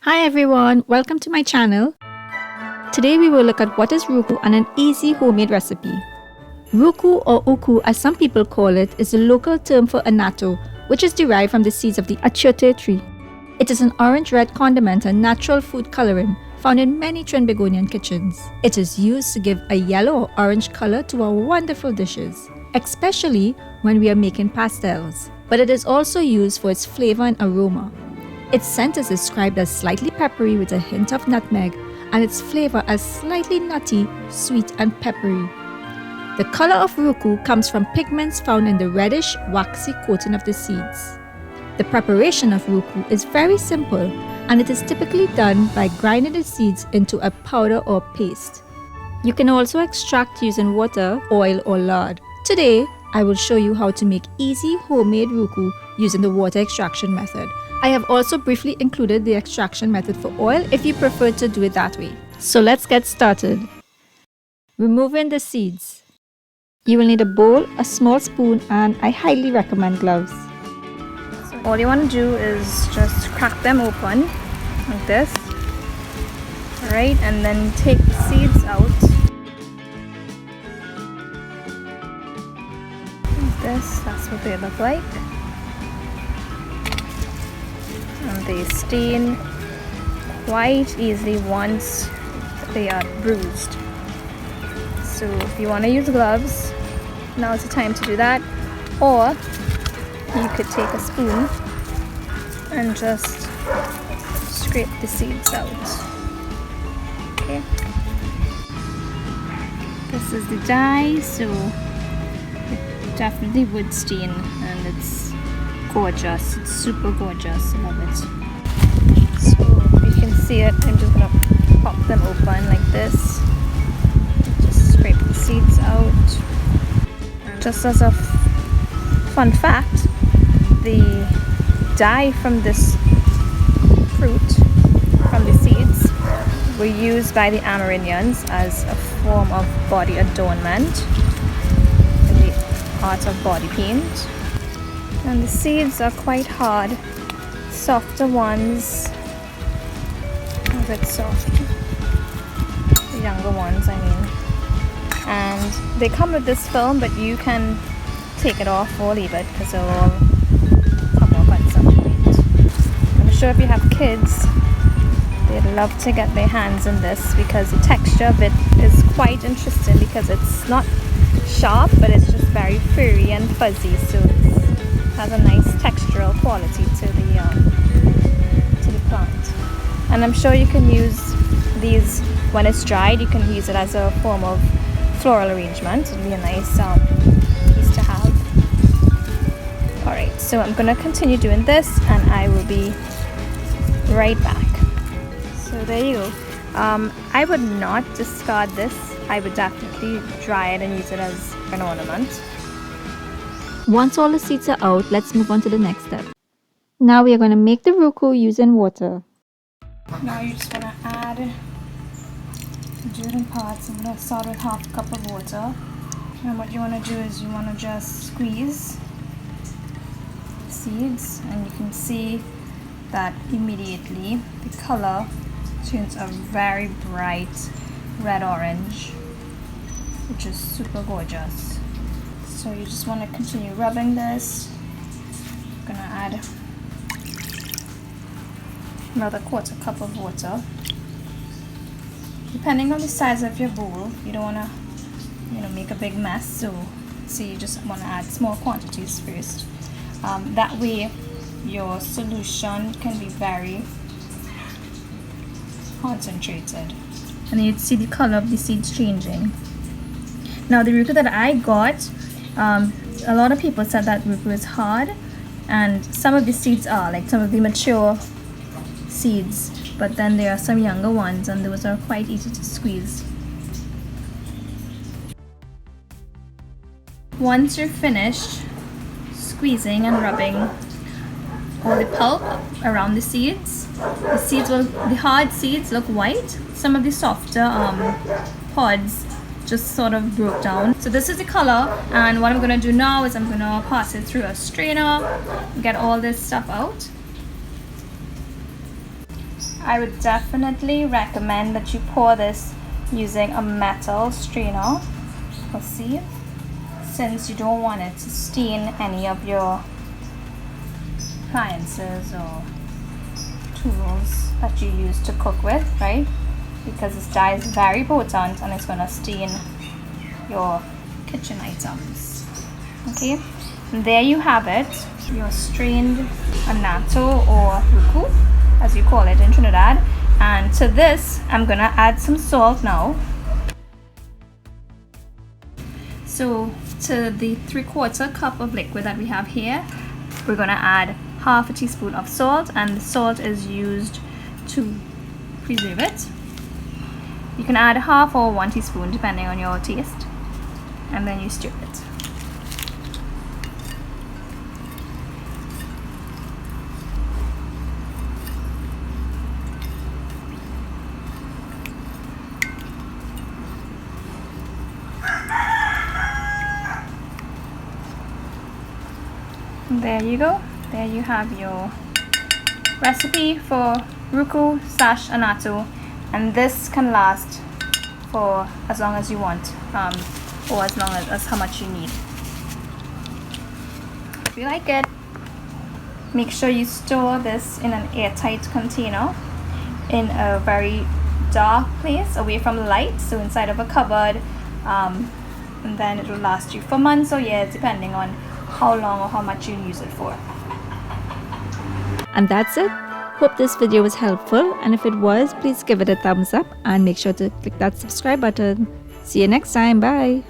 Hi everyone, welcome to my channel. Today we will look at what is roucou and an easy homemade recipe. Roucou or oucou as some people call it is a local term for annatto, which is derived from the seeds of the achiote tree. It is an orange-red condiment and natural food coloring found in many Trinbagonian kitchens. It is used to give a yellow or orange color to our wonderful dishes, especially when we are making pastelles. But it is also used for its flavor and aroma. Its scent is described as slightly peppery with a hint of nutmeg, and its flavor as slightly nutty, sweet and peppery. The color of roucou comes from pigments found in the reddish, waxy coating of the seeds. The preparation of roucou is very simple, and it is typically done by grinding the seeds into a powder or paste. You can also extract using water, oil or lard. Today, I will show you how to make easy homemade roucou using the water extraction method. I have also briefly included the extraction method for oil if you prefer to do it that way. So let's get started. Removing the seeds. You will need a bowl, a small spoon, and I highly recommend gloves. So all you want to do is just crack them open like this. Alright, and then take the seeds out. Like this, that's what they look like. And they stain quite easily once they are bruised. So if you want to use gloves, now is the time to do that. Or you could take a spoon and just scrape the seeds out. Okay. This is the dye, so it definitely would stain, and it's gorgeous. It's super gorgeous. I love it. So you can see it. I'm just gonna pop them open like this. Just scrape the seeds out. And just as a fun fact, the dye from this fruit, from the seeds, were used by the Amerindians as a form of body adornment in the art of body paint. And the seeds are quite hard, softer ones, a bit soft, the younger ones I mean. And they come with this film, but you can take it off or leave it because they'll all come off at some point. I'm sure if you have kids, they'd love to get their hands in this because the texture of it is quite interesting because it's not sharp, but it's just very furry and fuzzy, so it has a nice textural quality to the plant. And I'm sure you can use these when it's dried. You can use it as a form of floral arrangement. It'll be a nice piece to have. Alright, so I'm gonna continue doing this and I will be right back. So there you go. I would not discard this. I would definitely dry it and use it as an ornament. Once all the seeds are out, let's move on to the next step. Now we are going to make the roucou using water. Now you just want to add, do it in parts. I'm going to start with half a cup of water. And what you want to do is you want to just squeeze the seeds, and you can see that immediately the color turns a very bright red-orange, which is super gorgeous. So you just want to continue rubbing this. I'm gonna add another quarter cup of water. Depending on the size of your bowl, you don't want to, make a big mess. So you just want to add small quantities first. That way, your solution can be very concentrated, and you'd see the color of the seeds changing. Now the roucou that I got, a lot of people said that roucou is hard, and some of the seeds are, like some of the mature seeds, but then there are some younger ones and those are quite easy to squeeze. Once you're finished squeezing and rubbing all the pulp around the seeds, the hard seeds look white. Some of the softer pods just sort of broke down. So this is the color, and what I'm going to do now is I'm going to pass it through a strainer, get all this stuff out. I would definitely recommend that you pour this using a metal strainer or sieve, since you don't want it to stain any of your appliances or tools that you use to cook with, right? Because this dye is very potent and it's going to stain your kitchen items. Okay, and there you have it, your strained annatto or roucou, as you call it in Trinidad. And to this I'm gonna add some salt now. So to the 3/4 cup of liquid that we have here, we're gonna add half a teaspoon of salt, and the salt is used to preserve it. You can add half or 1 teaspoon depending on your taste, and then you stir it. There you go. There you have your recipe for roucou / annatto, and this can last for as long as you want, or as long as how much you need. If you like it, make sure you store this in an airtight container in a very dark place away from light, so inside of a cupboard, and then it will last you for months or years depending on how long or how much you use it for. And that's it. Hope this video was helpful, and if it was, please give it a thumbs up and make sure to click that subscribe button. See you next time. Bye.